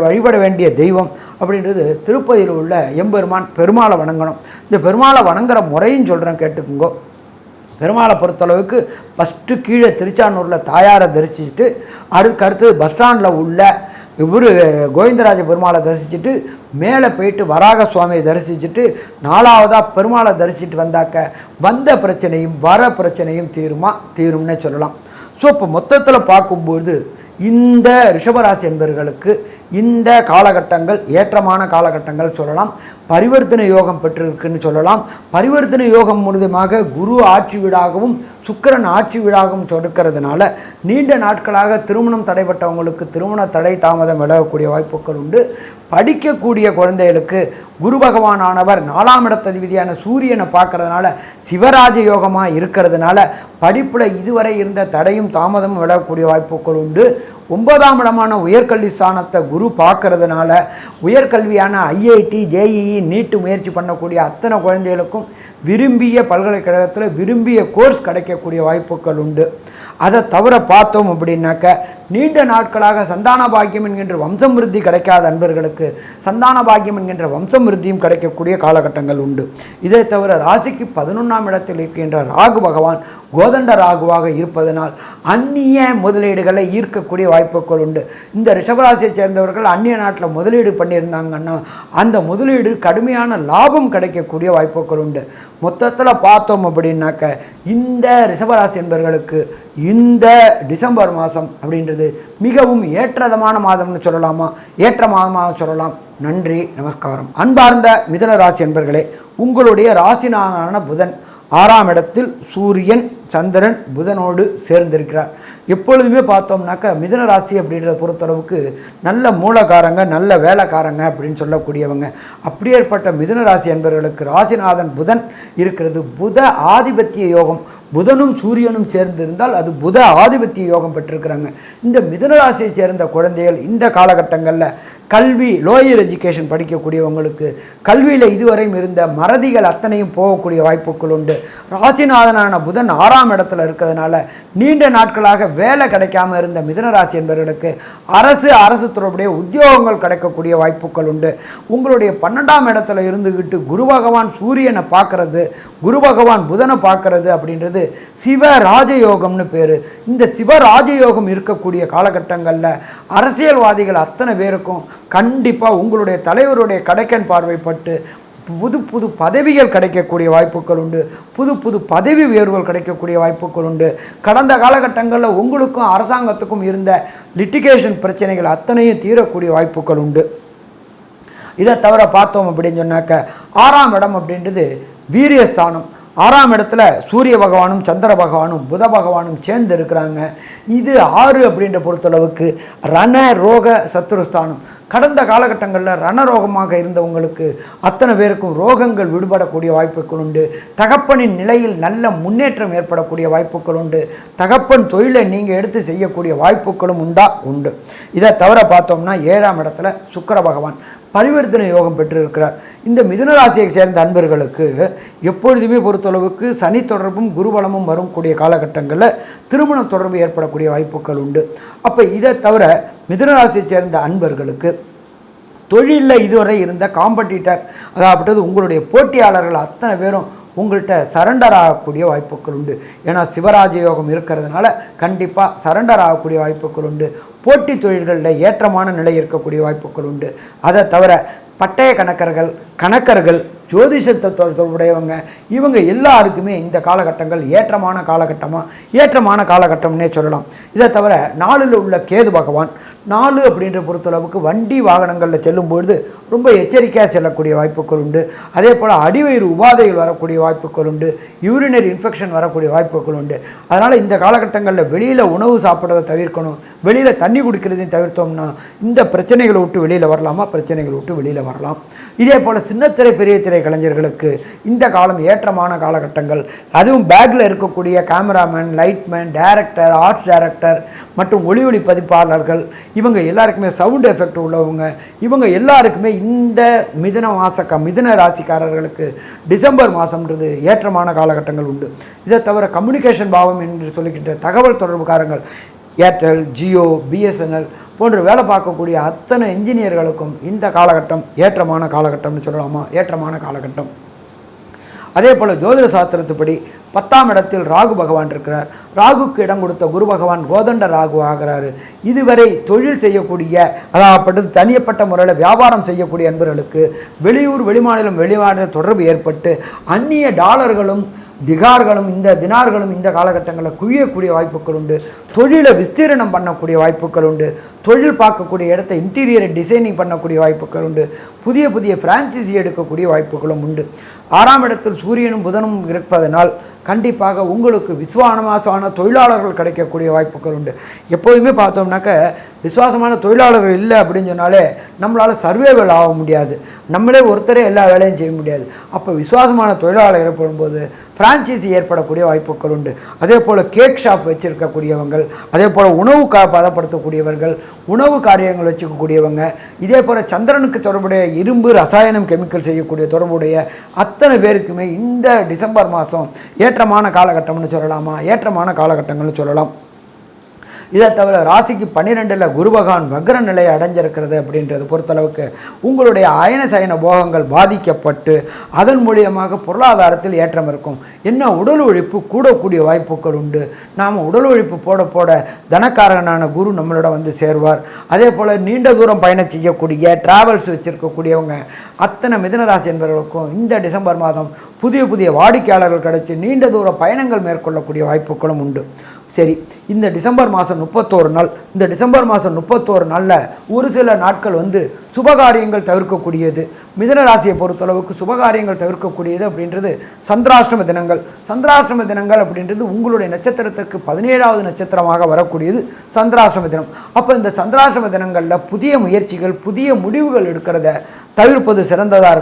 வழிபட வேண்டிய தெய்வம் அப்படின்றது திருப்பதியில் உள்ள எம்பெருமான் பெருமாளை வணங்கணும். இந்த பெருமாளை வணங்குற முறையும் சொல்கிறேன், கேட்டுக்குங்கோ. பெருமாளை பொறுத்தளவுக்கு ஃபஸ்ட்டு கீழே திருச்சானூரில் தாயாரை தரிசிச்சுட்டு அடுத்தது பஸ் ஸ்டாண்டில் உள்ள இவர் கோவிந்தராஜ பெருமாளை தரிசிச்சுட்டு மேலே போயிட்டு வராக சுவாமியை தரிசிச்சுட்டு 4ஆவதாக பெருமாளை தரிசிச்சுட்டு வந்தாக்க வந்த பிரச்சனையும் வர பிரச்சனையும் தீரும்னே சொல்லலாம். ஸோ இப்போ மொத்தத்தில் பார்க்கும்போது இந்த ரிஷபராசி என்பவர்களுக்கு இந்த காலகட்டங்கள் ஏற்றமான காலகட்டங்கள் சொல்லலாம். பரிவர்த்தனை யோகம் பெற்றிருக்குன்னு சொல்லலாம். பரிவர்த்தனை யோகம் மூலமாக குரு ஆட்சி வீடாகவும் சுக்கிரன் ஆட்சி வீடாகவும் கொடுக்கறதுனால நீண்ட நாட்களாக திருமணம் தடைப்பட்டவங்களுக்கு திருமண தடை தாமதம் விலகக்கூடிய வாய்ப்புகள் உண்டு. படிக்கக்கூடிய குழந்தைகளுக்கு குரு பகவானானவர் 4ஆம் இடத்ததிபதியான சூரியனை பார்க்கறதுனால சிவராஜ யோகமாக இருக்கிறதுனால படிப்பில் இதுவரை இருந்த தடையும் தாமதமும் விலகக்கூடிய வாய்ப்புகள் உண்டு. 9ஆம் இடமான உயர்கல்வி ஸ்தானத்தை குரு பார்க்கறதுனால உயர்கல்வியான ஐஐடி, ஜேஇஇ, நீட்டு முயற்சி பண்ணக்கூடிய அத்தனை குழந்தைகளுக்கும் விரும்பிய பல்கலைக்கழகத்தில் விரும்பிய கோர்ஸ் கிடைக்கக்கூடிய வாய்ப்புகள் உண்டு. அதை தவிர பார்த்தோம் அப்படின்னாக்க நீண்ட நாட்களாக சந்தான பாக்கியம் என்கின்ற வம்சம் விருத்தி கிடைக்காத அன்பர்களுக்கு சந்தான பாக்கியம் என்கின்ற வம்சம் விருத்தியும் கிடைக்கக்கூடிய காலகட்டங்கள் உண்டு. இதை தவிர ராசிக்கு 11ஆம் இடத்தில் இருக்கின்ற ராகு பகவான் கோதண்ட ராகுவாக இருப்பதனால் அந்நிய முதலீடுகளை ஈர்க்கக்கூடிய வாய்ப்புகள் உண்டு. இந்த ரிஷபராசியை சேர்ந்தவர்கள் அந்நிய நாட்டில் முதலீடு பண்ணியிருந்தாங்கன்னா அந்த முதலீடு கடுமையான லாபம் கிடைக்கக்கூடிய வாய்ப்புகள் உண்டு. மொத்தத்தில் பார்த்தோம் அப்படின்னாக்க இந்த ரிஷபராசி என்பவர்களுக்கு இந்த டிசம்பர் மாதம் அப்படின்றது மிகவும் ஏற்றதமான மாதம்னு சொல்லலாமா? ஏற்ற மாதமாக சொல்லலாம். நன்றி, நமஸ்காரம். அன்பார்ந்த மிதுன ராசி என்பர்களே, உங்களுடைய ராசிநாதனான புதன் 6ஆம் இடத்தில் சூரியன், சந்திரன், புதனோடு சேர்ந்திருக்கிறார். எப்பொழுதுமே பார்த்தோம்னாக்க மிதுன ராசி அப்படின்றத பொறுத்தளவுக்கு நல்ல மூலக்காரங்க, நல்ல வேலைக்காரங்க அப்படின்னு சொல்லக்கூடியவங்க. அப்படியேற்பட்ட மிதுன ராசி என்பவர்களுக்கு ராசிநாதன் புதன் இருக்கிறது. புத ஆதிபத்திய யோகம், புதனும் சூரியனும் சேர்ந்திருந்தால் அது புத ஆதிபத்திய யோகம் பெற்றிருக்கிறாங்க. இந்த மிதுன ராசியை சேர்ந்த குழந்தைகள் இந்த காலகட்டங்களில் கல்வி, லோயர் எஜுகேஷன் படிக்கக்கூடியவங்களுக்கு கல்வியில் இதுவரையும் இருந்த மறதிகள் அத்தனையும் போகக்கூடிய வாய்ப்புகள் உண்டு. ராசிநாதனான புதன் 6ஆம் ஆறாம் இடத்துல இருக்கிறதுனால நீண்ட நாட்களாக வேலை கிடைக்காம இருந்த மிதுனராசி என்பவர்களுக்கு அரசு தொடர்புடைய உத்தியோகங்கள் கிடைக்கக்கூடிய வாய்ப்புகள் உண்டு. உங்களுடைய 12ஆம் இடத்துல இருந்துக்கிட்டு குரு பகவான் சூரியனை பார்க்கறது, குரு பகவான் புதனை பார்க்கறது அப்படின்றது சிவராஜயோகம்னு பேர். இந்த சிவராஜயோகம் இருக்கக்கூடிய காலகட்டங்களில் அரசியல்வாதிகள் அத்தனை பேருக்கும் கண்டிப்பாக உங்களுடைய தலைவருடைய கடைக்கன் பார்வைப்பட்டு புது பதவிகள் கிடைக்கக்கூடிய வாய்ப்புகள் உண்டு. புது பதவி உயர்வுகள் கிடைக்கக்கூடிய வாய்ப்புகள் உண்டு. கடந்த காலகட்டங்களில் உங்களுக்கும் அரசாங்கத்துக்கும் இருந்த லிட்டிகேஷன் பிரச்சனைகள் அத்தனையும் தீரக்கூடிய வாய்ப்புகள் உண்டு. இதை தவிர பார்த்தோம் அப்படின்னு சொன்னாக்க 6ஆம் இடம் அப்படின்றது வீரியஸ்தானம். 6ஆம் இடத்துல சூரிய பகவானும் சந்திர பகவானும் புத பகவானும் சேர்ந்து இருக்கிறாங்க. இது 6 அப்படின்ற பொறுத்தளவுக்கு ரண ரோக சத்துருஸ்தானம். கடந்த காலகட்டங்களில் ரணரோகமாக இருந்தவங்களுக்கு அத்தனை பேருக்கும் ரோகங்கள் விடுபடக்கூடிய வாய்ப்புகள் உண்டு. தகப்பனின் நிலையில் நல்ல முன்னேற்றம் ஏற்படக்கூடிய வாய்ப்புகள் உண்டு. தகப்பன் தொழிலை நீங்கள் எடுத்து செய்யக்கூடிய வாய்ப்புகளும் உண்டு. இதை தவிர பார்த்தோம்னா 7ஆம் இடத்துல சுக்கிர பகவான் பரிவர்த்தனை யோகம் பெற்றிருக்கிறார். இந்த மிதுன ராசியை சேர்ந்த அன்பர்களுக்கு எப்பொழுதுமே பொறுத்தளவுக்கு சனி தொடர்பும் குருபலமும் வரக்கூடிய காலகட்டங்களில் திருமண தொடர்பு ஏற்படக்கூடிய வாய்ப்புகள் உண்டு. அப்போ இதை தவிர மிதுன ராசியை சேர்ந்த அன்பர்களுக்கு தொழிலில் இதுவரை இருந்த காம்படிட்டர், அதாவது உங்களுடைய போட்டியாளர்கள் அத்தனை பேரும் உங்கள்கிட்ட சரண்டர் ஆகக்கூடிய வாய்ப்புகள் உண்டு. ஏன்னா சிவராஜ யோகம் இருக்கிறதுனால கண்டிப்பாக சரண்டர் ஆகக்கூடிய வாய்ப்புகள் உண்டு. போட்டி தொழில்களில் ஏற்றமான நிலை இருக்கக்கூடிய வாய்ப்புகள் உண்டு. அதை தவிர பட்டய கணக்கர்கள் ஜோதிஷத்தை தொடர்புடையவங்க இவங்க எல்லாருக்குமே இந்த காலகட்டங்கள் ஏற்றமான காலகட்டம்னே சொல்லலாம். இதை தவிர 4ல் உள்ள கேது பகவான் 4 அப்படின்ற பொறுத்தளவுக்கு வண்டி வாகனங்களில் செல்லும்பொழுது ரொம்ப எச்சரிக்கையாக செல்லக்கூடிய வாய்ப்புகள் உண்டு. அதே போல் அடிவயிறு உபாதைகள் வரக்கூடிய வாய்ப்புகள் உண்டு. யூரினரி இன்ஃபெக்ஷன் வரக்கூடிய வாய்ப்புகள் உண்டு. அதனால் இந்த காலகட்டங்களில் வெளியில் உணவு சாப்பிட்றதை தவிர்க்கணும். வெளியில் தண்ணி குடிக்கிறதையும் தவிர்த்தோம்னா இந்த பிரச்சனைகளை விட்டு வெளியில் வரலாம். இதே போல் சின்னத்திரை பெரிய திரை கலைஞர்களுக்கு இந்த காலம் ஏற்றமான காலகட்டங்கள். அதுவும் பேக்கில் இருக்கக்கூடிய cameraman, lightman, director, art director மற்றும் ஒளி பதிப்பாளர்கள் இவங்க எல்லாருக்குமே சவுண்ட் எஃபெக்ட் உள்ளவங்க இவங்க எல்லாருக்குமே இந்த மிதுன ராசிக்காரர்களுக்கு டிசம்பர் மாதம்ன்றது ஏற்றமான காலகட்டங்கள் உண்டு. இதை தவிர கம்யூனிகேஷன் பாவம் என்று சொல்லிக்கிட்ட தகவல் தொடர்புக்காரங்கள் ஏர்டெல், ஜியோ, பிஎஸ்என்எல் போன்ற வேலை பார்க்கக்கூடிய அத்தனை இன்ஜினியர்களுக்கும் இந்த காலகட்டம் ஏற்றமான காலகட்டம்னு சொல்லலாமா? ஏற்றமான காலகட்டம். அதே போல் ஜோதிட சாஸ்திரத்துப்படி 10ஆம் இடத்தில் ராகு பகவான் இருக்கிறார். ராகுக்கு இடம் கொடுத்த குரு பகவான் கோதண்ட ராகு ஆகிறாரு. இதுவரை தொழில் செய்யக்கூடிய அதாவது தனியப்பட்ட முறையில் வியாபாரம் செய்யக்கூடிய அன்பர்களுக்கு வெளிமாநில தொடர்பு ஏற்பட்டு அந்நிய டாலர்களும் தினார்களும் இந்த காலகட்டங்களில் குவியக்கூடிய வாய்ப்புகள் உண்டு. தொழிலை விஸ்தீரணம் பண்ணக்கூடிய வாய்ப்புகள் உண்டு. தொழில் பார்க்கக்கூடிய இடத்த இன்டீரியரை டிசைனிங் பண்ணக்கூடிய வாய்ப்புகள் உண்டு. புதிய ஃப்ரான்ச்சைசி எடுக்கக்கூடிய வாய்ப்புகளும் உண்டு. 6ஆம் இடத்தில் சூரியனும் புதனும் இருப்பதனால் கண்டிப்பாக உங்களுக்கு விசுவாசமான தொழிலாளர்கள் கிடைக்கக்கூடிய வாய்ப்புகள் உண்டு. எப்போதுமே பார்த்தோம்னாக்க விசுவாசமான தொழிலாளர்கள் இல்லை அப்படின்னு சொன்னாலே நம்மளால் சர்வேவல் ஆக முடியாது. நம்மளே ஒருத்தரே எல்லா வேலையும் செய்ய முடியாது. அப்போ விசுவாசமான தொழிலாளர்கள் ஏற்படும்போது ஃப்ரான்ச்சைசி ஏற்படக்கூடிய வாய்ப்புகள் உண்டு. அதே போல் கேக் ஷாப் வச்சுருக்கக்கூடியவங்கள், அதே போல் உணவு பதப்படுத்தக்கூடியவர்கள், உணவு காரியங்கள் வச்சுக்கக்கூடியவங்க, இதே போல் சந்திரனுக்கு தொடர்புடைய இரும்பு, ரசாயனம், கெமிக்கல் செய்யக்கூடிய தொடர்புடைய அத்தனை பேருக்குமே இந்த டிசம்பர் மாதம் ஏற்றமான காலகட்டம்னு சொல்லலாமா? ஏற்றமான காலகட்டங்கள்னு சொல்லலாம். இதை தவிர ராசிக்கு 12ல் குரு பகவான் வக்ர நிலையை அடைஞ்சிருக்கிறது அப்படின்றது பொறுத்தளவுக்கு உங்களுடைய அயன சயன போகங்கள் பாதிக்கப்பட்டு அதன் மூலியமாக பொருளாதாரத்தில் ஏற்றம் இருக்கும். என்ன உடல் உழைப்பு கூடக்கூடிய வாய்ப்புகள் உண்டு. நாம் உடல் உழைப்பு போட தனக்காரகனான குரு நம்மளோட வந்து சேருவார். அதே போல் நீண்ட தூரம் பயணம் செய்யக்கூடிய டிராவல்ஸ் வச்சுருக்கக்கூடியவங்க அத்தனை மிதுனராசி என்பவர்களுக்கும் இந்த டிசம்பர் மாதம் புதிய வாடிக்கையாளர்கள் கிடைச்சி நீண்ட தூர பயணங்கள் மேற்கொள்ளக்கூடிய வாய்ப்புகளும் உண்டு. சரி, இந்த டிசம்பர் மாதம் 31 நாள், இந்த டிசம்பர் மாதம் 31 நாளில் ஒரு சில நாட்கள் வந்து சுபகாரியங்கள் தவிர்க்கக்கூடியது. மிதுன ராசியை பொறுத்தளவுக்கு சுபகாரியங்கள் தவிர்க்கக்கூடியது அப்படின்றது சந்திராஷ்டம தினங்கள் அப்படின்றது உங்களுடைய நட்சத்திரத்திற்கு 17வது நட்சத்திரமாக வரக்கூடியது சந்திராஷ்டம தினம். அப்போ இந்த சந்திராஷ்டம தினங்களில் புதிய முயற்சிகள், புதிய முடிவுகள் எடுக்கிறத தவிர்ப்பது சிறந்ததாக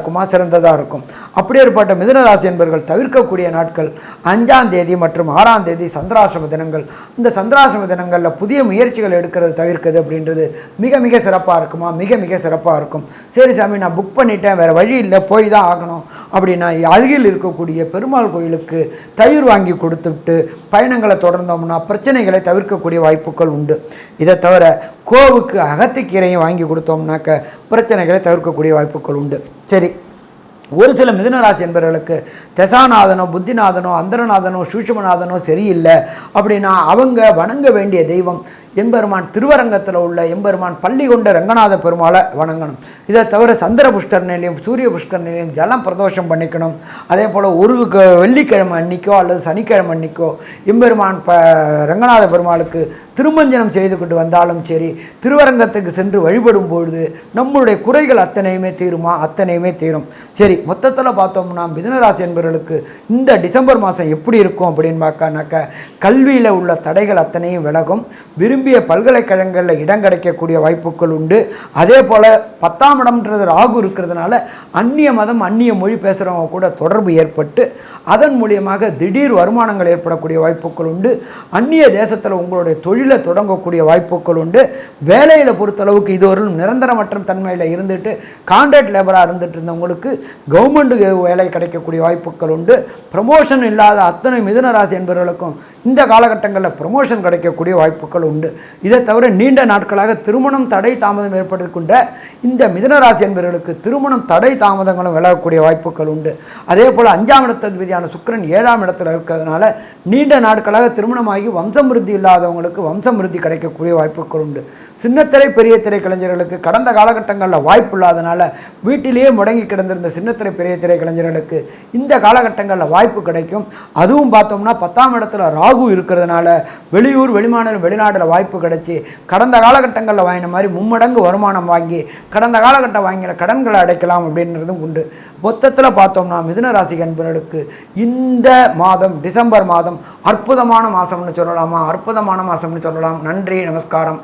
இருக்கும். அப்படியேற்பட்ட மிதுன ராசி என்பவர்கள் தவிர்க்கக்கூடிய நாட்கள் 5ஆம் தேதி மற்றும் 6ஆம் தேதி சந்திராஷ்டம தினங்கள். இந்த சந்திராஷ்டம தினங்களில் புதிய முயற்சிகள் எடுக்கிறது தவிர்க்கிறது அப்படின்றது மிக சிறப்பாக இருக்குமா? மிக சிறப்பாக சிறப்பாக இருக்கும். சரி சாமி, நான் புக் பண்ணிட்டேன், வேறு வழி இல்லை, போய் தான் ஆகணும் அப்படின்னா அருகில் இருக்கக்கூடிய பெருமாள் கோயிலுக்கு தயிர் வாங்கி கொடுத்துட்டு பயணங்களை தொடர்ந்தோம்னா பிரச்சனைகளை தவிர்க்கக்கூடிய வாய்ப்புகள் உண்டு. இதை தவிர கோவுக்கு அகத்திக்கீரையும் வாங்கி கொடுத்தோம்னாக்க பிரச்சனைகளை தவிர்க்கக்கூடிய வாய்ப்புகள் உண்டு. சரி, ஒரு சில மிதுனராசி என்பவர்களுக்கு தசாநாதனோ புத்திநாதனோ அந்தரநாதனோ சூட்சுமநாதனோ சரியில்லை அப்படின்னா அவங்க வணங்க வேண்டிய தெய்வம் எம்பெருமான் திருவரங்கத்தில் உள்ள எம்பெருமான் பள்ளி கொண்ட ரங்கநாத பெருமாளை வணங்கணும். இதை தவிர சந்திர புஷ்கரணிலையும் சூரிய புஷ்கரணிலையும் ஜலம் பிரதோஷம் பண்ணிக்கணும். அதே போல் ஒரு வெள்ளிக்கிழமை அன்னைக்கோ அல்லது சனிக்கிழமை அன்னைக்கோ எம்பெருமான் ரங்கநாத பெருமாளுக்கு திருமஞ்சனம் செய்து கொண்டு வந்தாலும் சரி, திருவரங்கத்துக்கு சென்று வழிபடும் பொழுது நம்மளுடைய குறைகள் அத்தனையுமே தீருமா? அத்தனையுமே தீரும். சரி, மொத்தத்தில் பார்த்தோம்னா மிதுனராசி என்பவர்களுக்கு இந்த டிசம்பர் மாதம் எப்படி இருக்கும் அப்படின்னு பார்க்கனாக்க கல்வியில் உள்ள தடைகள் அத்தனையும் விலகும். விரும்பிய பல்கலைக்கழகங்களில் இடம் கிடைக்கக்கூடிய வாய்ப்புகள் உண்டு. அதே போல் 10ஆம் இடம்ன்றது ராகு இருக்கிறதுனால அந்நிய மதம் அந்நிய மொழி பேசுகிறவங்க கூட தொடர்பு ஏற்பட்டு அதன் மூலியமாக திடீர் வருமானங்கள் ஏற்படக்கூடிய வாய்ப்புகள் உண்டு. அந்நிய தேசத்தில் உங்களுடைய தொழிலை தொடங்கக்கூடிய வாய்ப்புகள் உண்டு. வேலையில் பொறுத்தளவுக்கு இதுவரையும் நிரந்தரமற்ற தன்மையில் இருந்துட்டு கான்ட்ராக்ட் லேபராக இருந்துட்டு இருந்தவங்களுக்கு கவர்மெண்ட் வேலை கிடைக்கக்கூடிய வாய்ப்புகள் உண்டு. ப்ரமோஷன் இல்லாத அத்தனை மிதுனராசி என்பவர்களுக்கும் இந்த காலகட்டங்களில் ப்ரமோஷன் கிடைக்கக்கூடிய வாய்ப்புகள் உண்டு. இதை தவிர நீண்ட நாட்களாக திருமணம் தடை தாமதம் ஏற்பட்டிருக்கின்ற இந்த மிதுனராசி என்பவர்களுக்கு திருமணம் தடை தாமதங்களும் விலகக்கூடிய வாய்ப்புகள் உண்டு. அதே போல் 5ஆம் இடத்ததிபதியான சுக்கிரன் 7ஆம் இடத்துல இருக்கிறதுனால நீண்ட நாட்களாக திருமணமாகி வம்சமிருத்தி இல்லாதவங்களுக்கு வம்சமிருத்தி கிடைக்கக்கூடிய வாய்ப்புகள் உண்டு. சின்னத்திரை பெரிய திரை கலைஞர்களுக்கு கடந்த காலகட்டங்களில் வாய்ப்பு இல்லாதனால வீட்டிலேயே முடங்கி கிடந்திருந்த சின்னத்திரை பெரிய திரை கலைஞர்களுக்கு இந்த காலகட்டங்களில் வாய்ப்பு கிடைக்கும். அதுவும் பார்த்தோம்னா 10ஆம் இடத்துல ராகு இருக்கிறதுனால வெளியூர் வெளிமாநிலம் வெளிநாட்டில் வாய்ப்பு கிடைச்சி கடந்த காலகட்டங்களில் வாங்கின மாதிரி மும்மடங்கு வருமானம் வாங்கி கடந்த காலகட்டம் வாங்கின கடன்களை அடைக்கலாம் அப்படின்றதும் உண்டு. மொத்தத்தில் பார்த்தோம்னா மிதுன ராசி என்பவர்களுக்கு இந்த மாதம் டிசம்பர் மாதம் அற்புதமான மாதம்னு சொல்லலாமா? அற்புதமான மாதம்னு சொல்லலாம். நன்றி, நமஸ்காரம்.